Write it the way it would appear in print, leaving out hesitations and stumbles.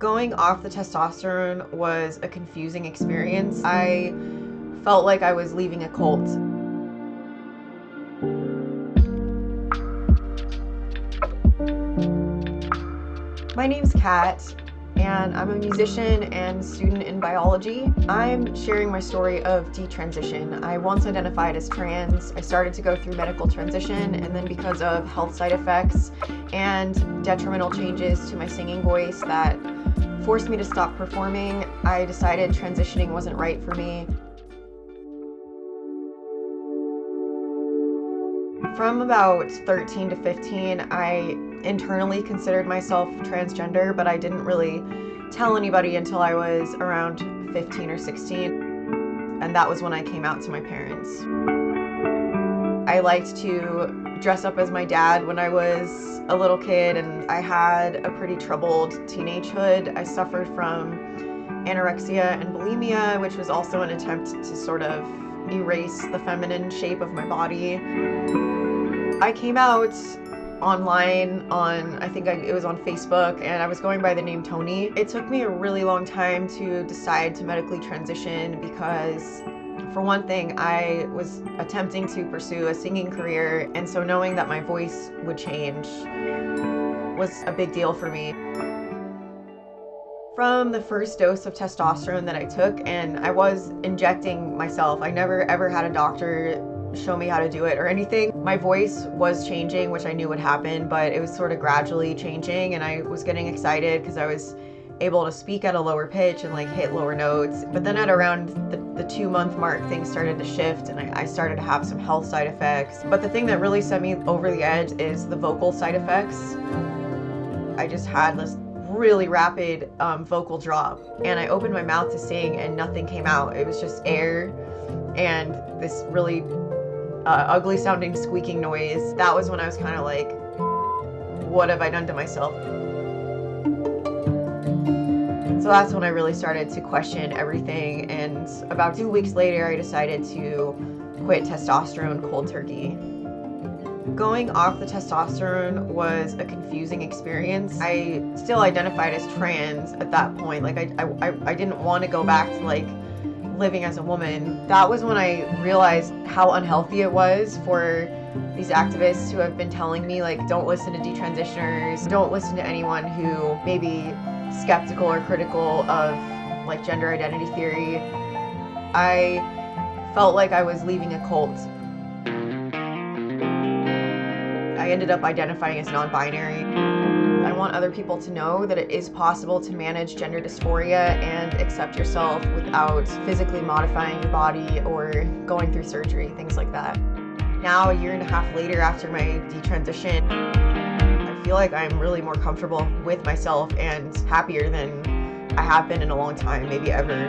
Going off the testosterone was a confusing experience. I felt like I was leaving a cult. My name's Kat, and I'm a musician and student in biology. I'm sharing my story of detransition. I once identified as trans. I started to go through medical transition, and then because of health side effects and detrimental changes to my singing voice that forced me to stop performing, I decided transitioning wasn't right for me. From about 13 to 15, I internally considered myself transgender, but I didn't really tell anybody until I was around 15 or 16, and that was when I came out to my parents. I liked to dress up as my dad when I was a little kid, and I had a pretty troubled teenagehood. I suffered from anorexia and bulimia, which was also an attempt to sort of erase the feminine shape of my body. I came out online on, it was on Facebook, and I was going by the name Tony. It took me a really long time to decide to medically transition because, for one thing, I was attempting to pursue a singing career, and so knowing that my voice would change was a big deal for me. From the first dose of testosterone that I took, and I was injecting myself, I never ever had a doctor show me how to do it or anything. My voice was changing, which I knew would happen, but it was sort of gradually changing, and I was getting excited because I was able to speak at a lower pitch and like hit lower notes. But then at around the 2-month mark, things started to shift, and I started to have some health side effects. But the thing that really set me over the edge is the vocal side effects. I just had this really rapid vocal drop, and I opened my mouth to sing and nothing came out. It was just air and this really ugly sounding squeaking noise. That was when I was kind of like, what have I done to myself? So that's when I really started to question everything, and about 2 weeks later I decided to quit testosterone cold turkey. Going off the testosterone was a confusing experience. I still identified as trans at that point. Like I didn't want to go back to like living as a woman. That was when I realized how unhealthy it was for these activists who have been telling me like, don't listen to detransitioners, don't listen to anyone who may be skeptical or critical of like gender identity theory. I felt like I was leaving a cult. I ended up identifying as non-binary. I want other people to know that it is possible to manage gender dysphoria and accept yourself without physically modifying your body or going through surgery, things like that. Now, 1.5 years later after my detransition, I feel like I'm really more comfortable with myself and happier than I have been in a long time, maybe ever.